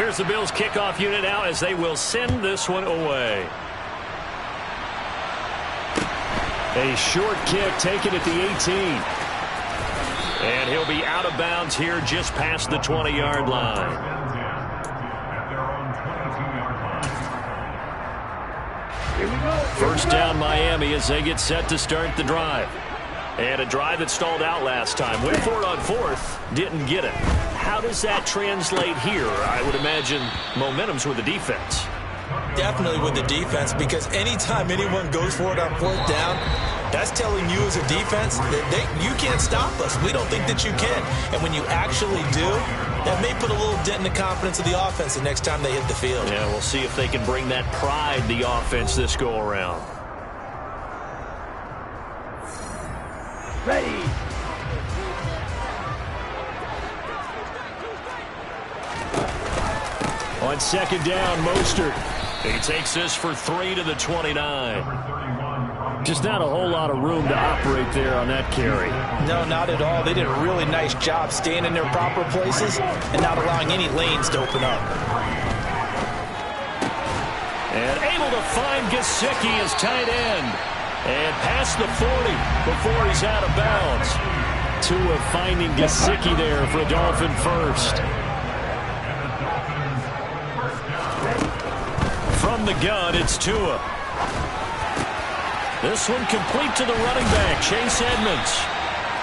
Here's the Bills kickoff unit now as they will send this one away. A short kick taken at the 18. And he'll be out of bounds here just past the 20-yard line. First down Miami as they get set to start the drive. And a drive that stalled out last time. Went for it on fourth, didn't get it. How does that translate here? I would imagine momentum's with the defense. Definitely with the defense, because anytime anyone goes for it on fourth down, that's telling you as a defense that you can't stop us. We don't think that you can. And when you actually do, that may put a little dent in the confidence of the offense the next time they hit the field. Yeah, we'll see if they can bring that pride, the offense, this go-around. Ready. On second down, Mostert. He takes this for 3 to the 29. Just not a whole lot of room to operate there on that carry. No, not at all. They did a really nice job staying in their proper places and not allowing any lanes to open up. And able to find Gesicki as tight end. And past the 40 before he's out of bounds. Tua finding Gesicki there for a Dolphin first. From the gun, it's Tua. This one complete to the running back, Chase Edmonds.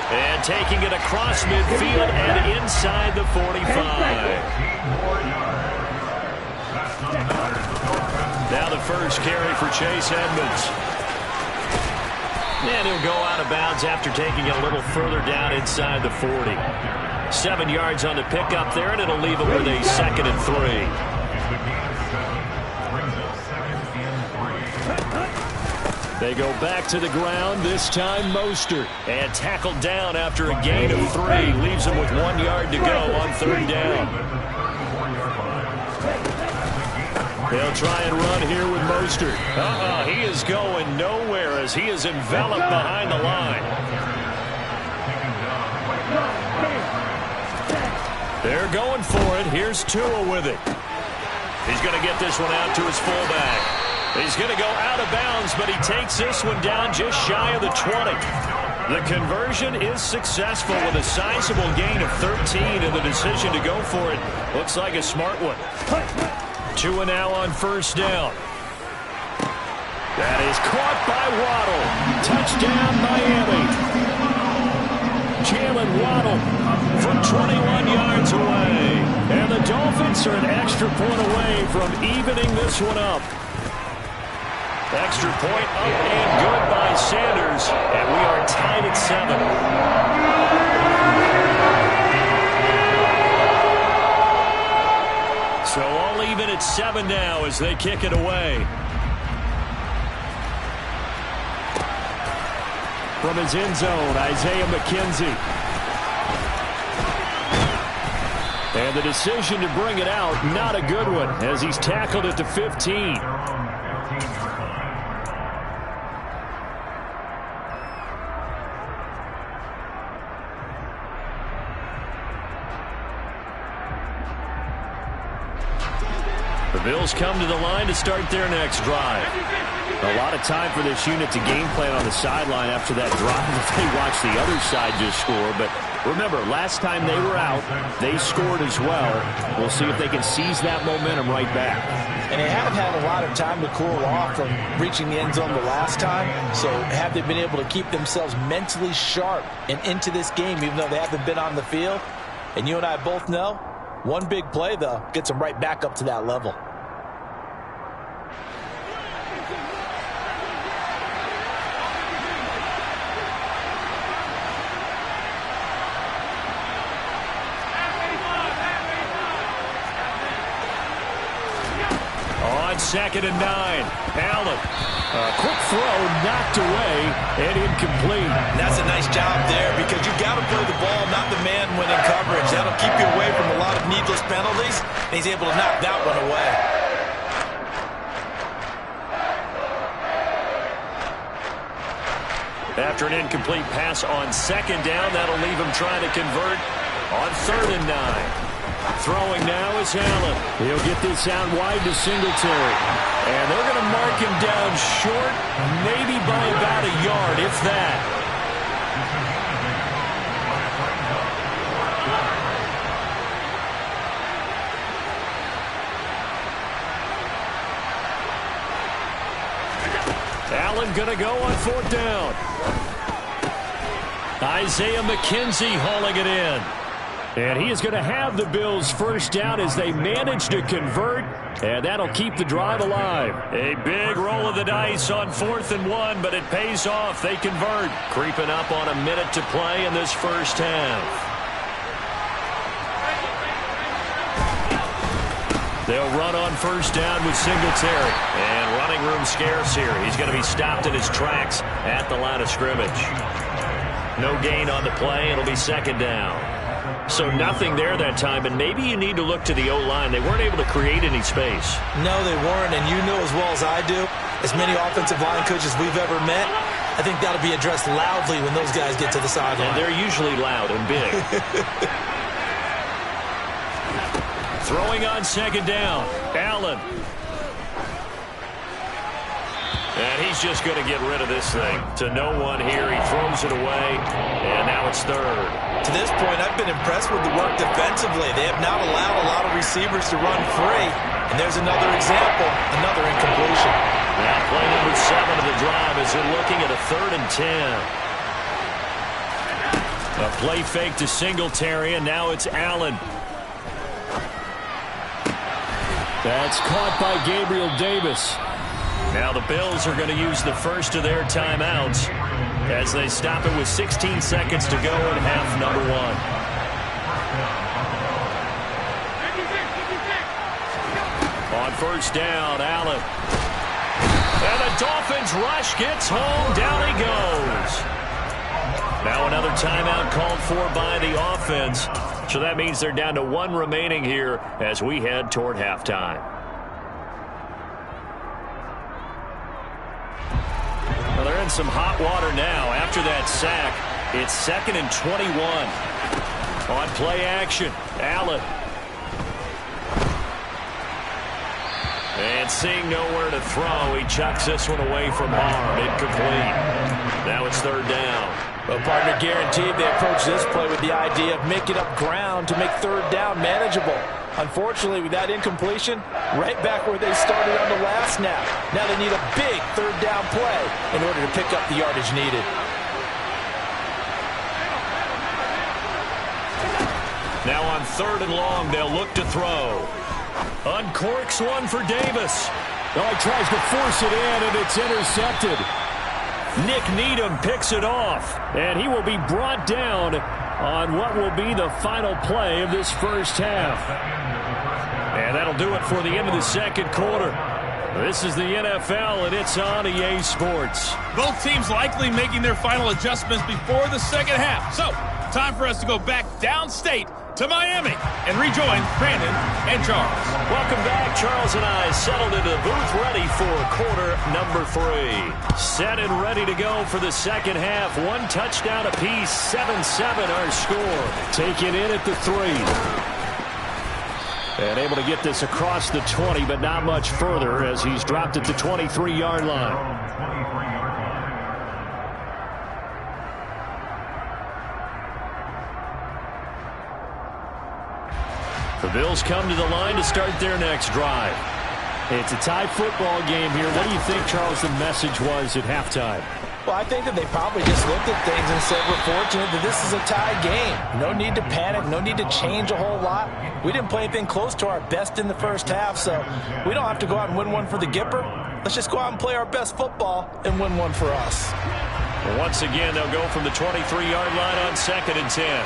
And taking it across midfield and inside the 45. Now the first carry for Chase Edmonds. And he'll go out of bounds after taking it a little further down inside the 40. 7 yards on the pickup there, and it'll leave it with a 2nd and 3. They go back to the ground, this time Mostert. And tackled down after a gain of 3. Leaves him with 1 yard to go on 3rd down. They'll try and run here with Mostert. He is going nowhere as he is enveloped behind the line. They're going for it. Here's Tua with it. He's going to get this one out to his fullback. He's going to go out of bounds, but he takes this one down just shy of the 20. The conversion is successful with a sizable gain of 13, and the decision to go for it looks like a smart one. Tua now on first down. That is caught by Waddle. Touchdown, Miami. Jalen Waddle from 21 yards away. And the Dolphins are an extra point away from evening this one up. Extra point up and good by Sanders. And we are tied at 7. So all even at 7 now as they kick it away. From his end zone, Isaiah McKenzie. And the decision to bring it out, not a good one, as he's tackled at the 15. The Bills come to the line to start their next drive. A lot of time for this unit to game plan on the sideline after that drive if they watch the other side just score. But remember, last time they were out, they scored as well. We'll see if they can seize that momentum right back. And they haven't had a lot of time to cool off from reaching the end zone the last time. So have they been able to keep themselves mentally sharp and into this game, even though they haven't been on the field? And you and I both know, one big play, though, gets them right back up to that level. Second and 9. Allen. A quick throw knocked away and incomplete. That's a nice job there because you've got to play the ball, not the man when in coverage. That'll keep you away from a lot of needless penalties. And he's able to knock that one away. After an incomplete pass on second down, that'll leave him trying to convert on 3rd and 9. Throwing now is Allen. He'll get this out wide to Singletary. And they're going to mark him down short, maybe by about a yard, if that. Allen going to go on 4th down. Isaiah McKenzie hauling it in. And he is going to have the Bills' first down as they manage to convert, and that'll keep the drive alive. A big roll of the dice on 4th and 1, but it pays off. They convert. Creeping up on a minute to play in this first half. They'll run on 1st down with Singletary. And running room scarce here. He's going to be stopped in his tracks at the line of scrimmage. No gain on the play. It'll be 2nd down. So nothing there that time, and maybe you need to look to the O-line. They weren't able to create any space. No, they weren't, and you know as well as I do, as many offensive line coaches we've ever met, I think that'll be addressed loudly when those guys get to the sideline. And they're usually loud and big. Throwing on 2nd down, Allen. And he's just going to get rid of this thing. To no one here, he throws it away, and now it's 3rd. To this point, I've been impressed with the work defensively. They have not allowed a lot of receivers to run free. And there's another example, another incompletion. Now play number 7 of the drive as they're looking at a 3rd and 10. A play fake to Singletary, and now it's Allen. That's caught by Gabriel Davis. Now the Bills are going to use the first of their timeouts as they stop it with 16 seconds to go in half number 1. On 1st down, Allen. And the Dolphins rush gets home. Down he goes. Now another timeout called for by the offense. So that means they're down to 1 remaining here as we head toward halftime. Well, they're in some hot water now. After that sack, it's 2nd and 21. On play action, Allen. And seeing nowhere to throw, he chucks this one away from harm. Incomplete. Now it's 3rd down. Well, partner, guaranteed they approach this play with the idea of making up ground to make 3rd down manageable. Unfortunately, with that incompletion, right back where they started on the last snap. Now they need a big 3rd down play in order to pick up the yardage needed. Now on 3rd and long, they'll look to throw. Uncorks one for Davis. Oh, he tries to force it in, and it's intercepted. Nick Needham picks it off, and he will be brought down on what will be the final play of this first half. And that'll do it for the end of the 2nd quarter. This is the NFL, and it's on EA Sports. Both teams likely making their final adjustments before the 2nd half. So, time for us to go back downstate to Miami and rejoin Brandon and Charles. Welcome back. Charles and I settled into the booth ready for quarter number 3. Set and ready to go for the 2nd half. 1 touchdown apiece, 7-7 our score. Taking in at the 3. And able to get this across the 20, but not much further as he's dropped at the 23-yard line. The Bills come to the line to start their next drive. It's a tie football game here. What do you think, Charles, the message was at halftime? Well, I think that they probably just looked at things and said, we're fortunate that this is a tie game. No need to panic. No need to change a whole lot. We didn't play anything close to our best in the first half, so we don't have to go out and win one for the Gipper. Let's just go out and play our best football and win one for us. Well, once again, they'll go from the 23-yard line on 2nd and 10.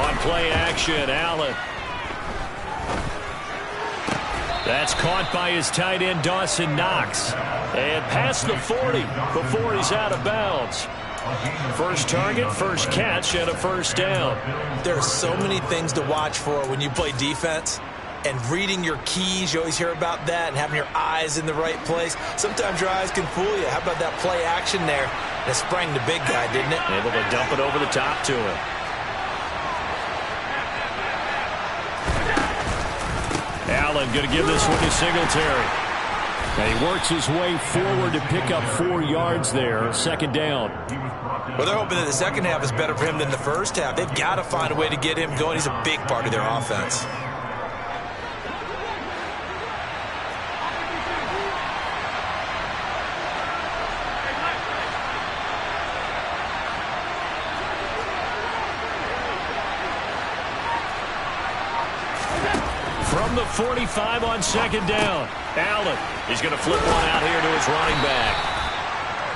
On play action, Allen. That's caught by his tight end, Dawson Knox. And past the 40 before he's out of bounds. First target, first catch, and a first down. There are so many things to watch for when you play defense. And reading your keys, you always hear about that, and having your eyes in the right place. Sometimes your eyes can fool you. How about that play action there? That sprang the big guy, didn't it? Able to dump it over the top to him. Allen going to give this one to Singletary. And he works his way forward to pick up 4 yards there. Second down. Well, they're hoping that the second half is better for him than the first half. They've got to find a way to get him going. He's a big part of their offense. From the 45 on second down, Allen. He's going to flip one out here to his running back.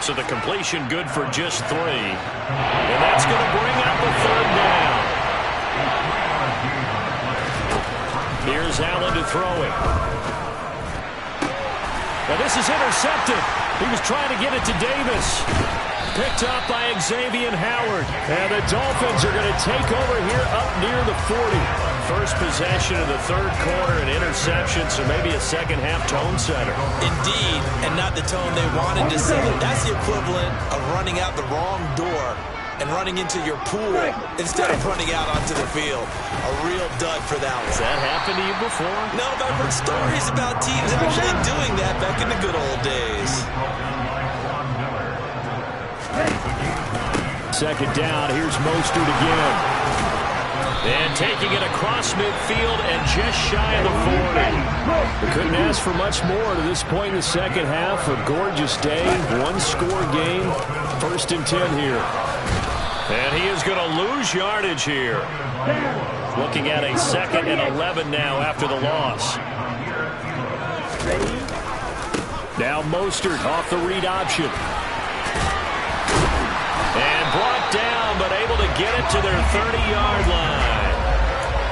So the completion good for just 3. And that's going to bring up a third down. Here's Allen to throw it. Now this is intercepted. He was trying to get it to Davis. Picked up by Xavier Howard. And the Dolphins are going to take over here up near the 40. First possession of the third quarter, an interception, so maybe a second-half tone setter. Indeed, and not the tone they wanted to set. That's the equivalent of running out the wrong door and running into your pool instead of running out onto the field. A real dud for that one. Has that happened to you before? No, but I've heard stories about teams actually doing that back in the good old days. Second down, here's Mostert again. And taking it across midfield and just shy of the 40. They couldn't ask for much more to this point in the second half. A gorgeous day, one-score game. First and 10 here. And he is going to lose yardage here. Looking at a second and 11 now after the loss. Now Mostert off the read option. And brought down, but able to get it to their 30-yard line.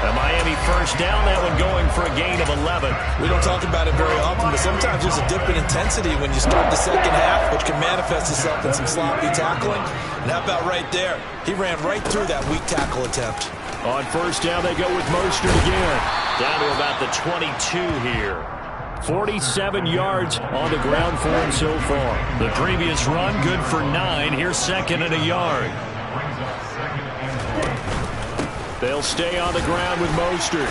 A Miami first down, that one going for a gain of 11. We don't talk about it very often, but sometimes there's a dip in intensity when you start the second half, which can manifest itself in some sloppy tackling. And how about right there? He ran right through that weak tackle attempt. On first down, they go with Mostert again. Down to about the 22 here. 47 yards on the ground for him so far. The previous run, good for 9. Here's second and a yard. They'll stay on the ground with Mostert.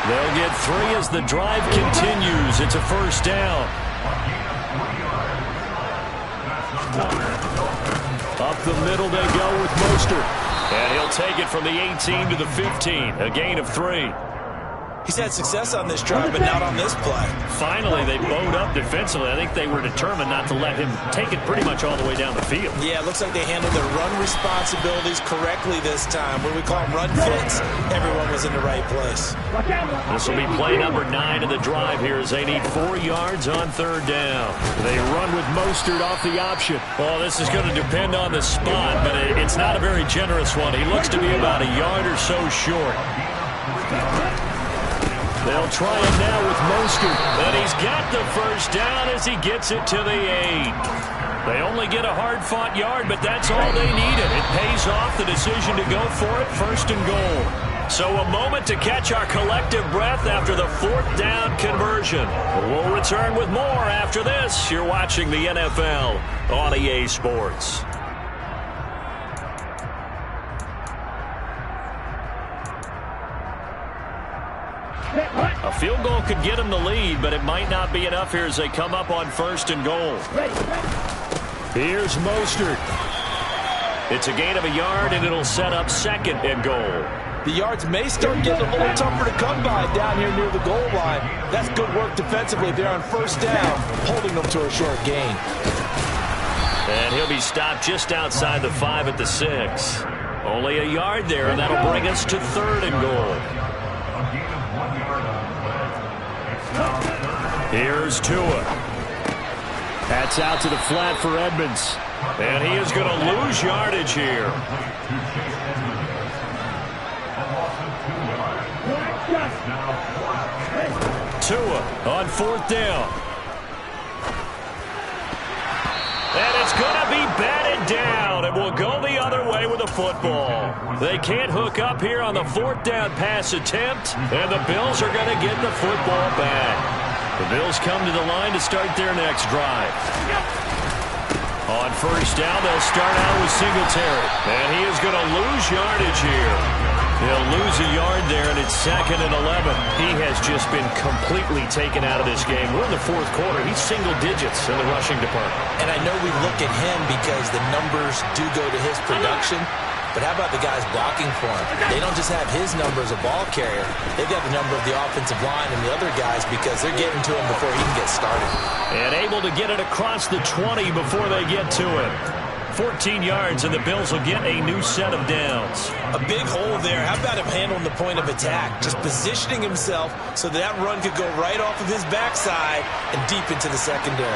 They'll get 3 as the drive continues. It's a first down. Up the middle they go with Mostert. And he'll take it from the 18 to the 15. A gain of 3. He's had success on this drive, but not on this play. Finally, they bowed up defensively. I think they were determined not to let him take it pretty much all the way down the field. Yeah, it looks like they handled their run responsibilities correctly this time. What do we call them, run fits? Everyone was in the right place. This will be play number 9 of the drive here as they need 4 yards on third down. They run with Mostert off the option. Well, this is going to depend on the spot, but it's not a very generous one. He looks to be about a yard or so short. They'll try it now with Mostert. And he's got the first down as he gets it to the 8. They only get a hard-fought yard, but that's all they needed. It pays off the decision to go for it, first and goal. So a moment to catch our collective breath after the fourth down conversion. We'll return with more after this. You're watching the NFL on EA Sports. A field goal could get them the lead, but it might not be enough here as they come up on first and goal. Here's Mostert. It's a gain of a yard, and it'll set up second and goal. The yards may start getting a little tougher to come by down here near the goal line. That's good work defensively. They're on first down, holding them to a short gain. And he'll be stopped just outside the 5 at the 6. Only a yard there, and that'll bring us to third and goal. Here's Tua. That's out to the flat for Edmonds. And he is going to lose yardage here. Tua on fourth down. And it's going to be batted down. It will go the other way with the football. They can't hook up here on the fourth down pass attempt, and the Bills are going to get the football back. The Bills come to the line to start their next drive. On first down, they'll start out with Singletary. And he is going to lose yardage here. He'll lose a yard there, and it's 2nd and 11. He has just been completely taken out of this game. We're in the fourth quarter. He's single digits in the rushing department. And I know we look at him because the numbers do go to his production, but how about the guys blocking for him? They don't just have his number as a ball carrier. They've got the number of the offensive line and the other guys because they're getting to him before he can get started. And able to get it across the 20 before they get to him. 14 yards, and the Bills will get a new set of downs. A big hole there. How about him handling the point of attack? Just positioning himself so that run could go right off of his backside and deep into the secondary.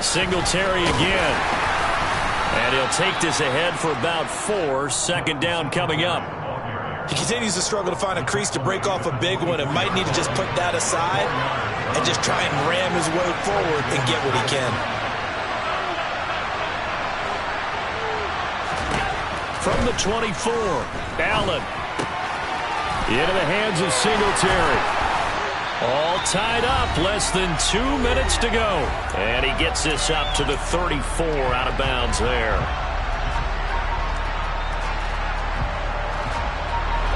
Singletary again. And he'll take this ahead for about 4. 2nd down coming up. He continues to struggle to find a crease to break off a big one and might need to just put that aside and just try and ram his way forward and get what he can. From the 24, Allen. Into the hands of Singletary. All tied up, less than 2 minutes to go. And he gets this up to the 34, out of bounds there.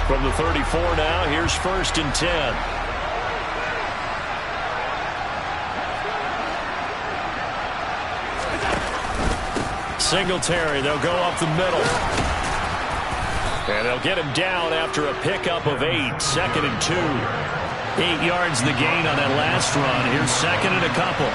From the 34 now, here's 1st and 10. Singletary, they'll go up the middle. And they'll get him down after a pickup of 8. 2nd and 2. 8 yards the gain on that last run. Here's 2nd and a couple.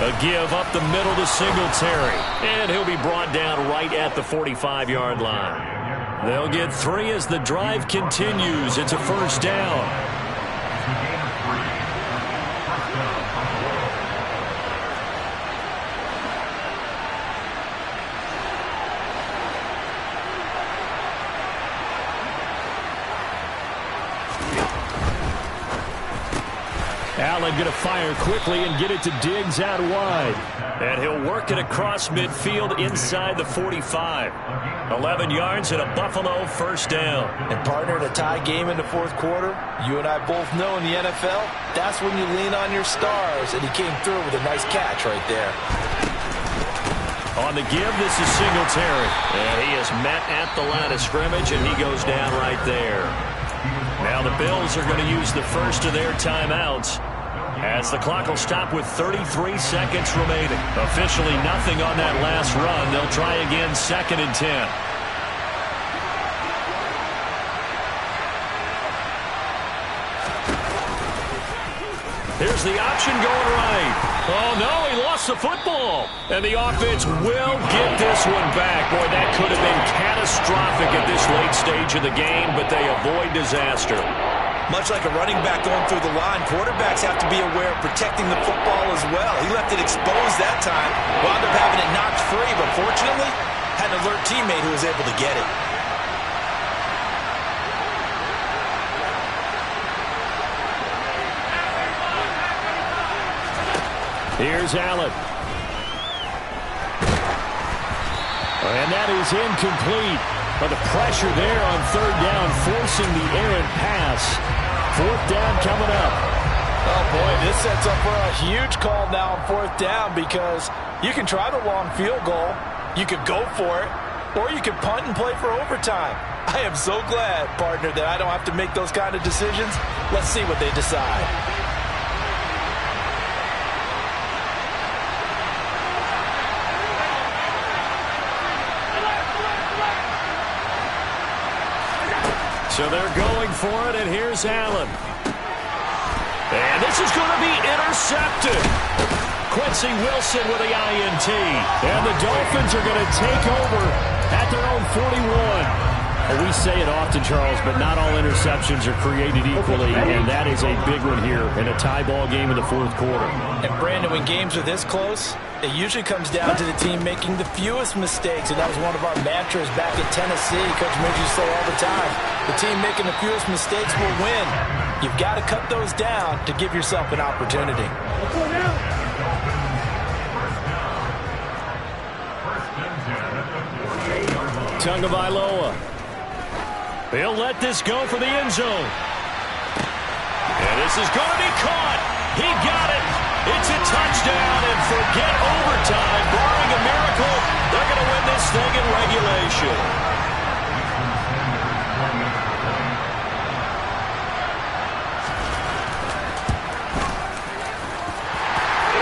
A give up the middle to Singletary. And he'll be brought down right at the 45-yard line. They'll get 3 as the drive continues. It's a 1st down. Allen going to fire quickly and get it to Diggs out wide. And he'll work it across midfield inside the 45. 11 yards and a Buffalo 1st down. And partner, in a tie game in the fourth quarter, you and I both know in the NFL, that's when you lean on your stars. And he came through with a nice catch right there. On the give, this is Singletary. And he is met at the line of scrimmage, and he goes down right there. Now the Bills are going to use the first of their timeouts, as the clock will stop with 33 seconds remaining. Officially nothing on that last run. They'll try again, 2nd and 10. Here's the option going right. Oh, no, he lost the football. And the offense will get this one back. Boy, that could have been catastrophic at this late stage of the game, but they avoid disaster. Much like a running back going through the line, quarterbacks have to be aware of protecting the football as well. He left it exposed that time, wound up having it knocked free, but fortunately, had an alert teammate who was able to get it. Here's Allen. And that is incomplete. But the pressure there on 3rd down, forcing the errant pass. 4th down coming up. Oh, boy, this sets up for a huge call now on 4th down because you can try the long field goal, you could go for it, or you could punt and play for overtime. I am so glad, partner, that I don't have to make those kind of decisions. Let's see what they decide. So they're going for it, and here's Allen. And this is going to be intercepted. Quincy Wilson with the INT. And the Dolphins are going to take over at their own 41. Well, we say it often, Charles, but not all interceptions are created equally, and that is a big one here in a tie ball game in the fourth quarter. And, Brandon, when games are this close, it usually comes down to the team making the fewest mistakes, and that was one of our mantras back at Tennessee. Coach Midge used to say all the time, the team making the fewest mistakes will win. You've got to cut those down to give yourself an opportunity. Tagovailoa. He'll let this go for the end zone. And this is going to be caught. He got it. It's a touchdown, and forget overtime. Barring a miracle, they're going to win this thing in regulation.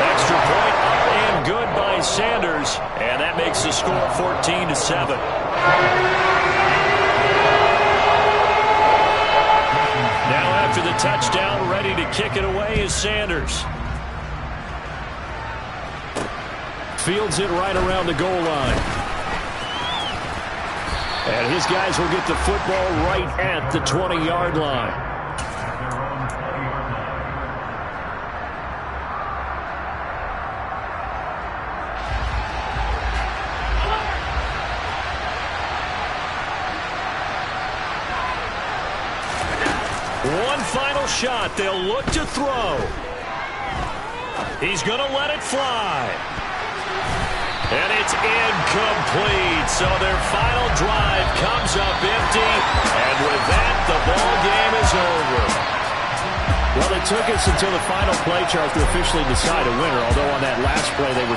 Extra point up and good by Sanders, and that makes the score 14-7. Now after the touchdown, ready to kick it away is Sanders. Fields it right around the goal line. And his guys will get the football right at the 20-yard line. One final shot. They'll look to throw. He's going to let it fly. And it's incomplete. So their final drive comes up empty. And with that, the ball game is over. Well, it took us until the final play, Charles, to officially decide a winner. Although on that last play, they were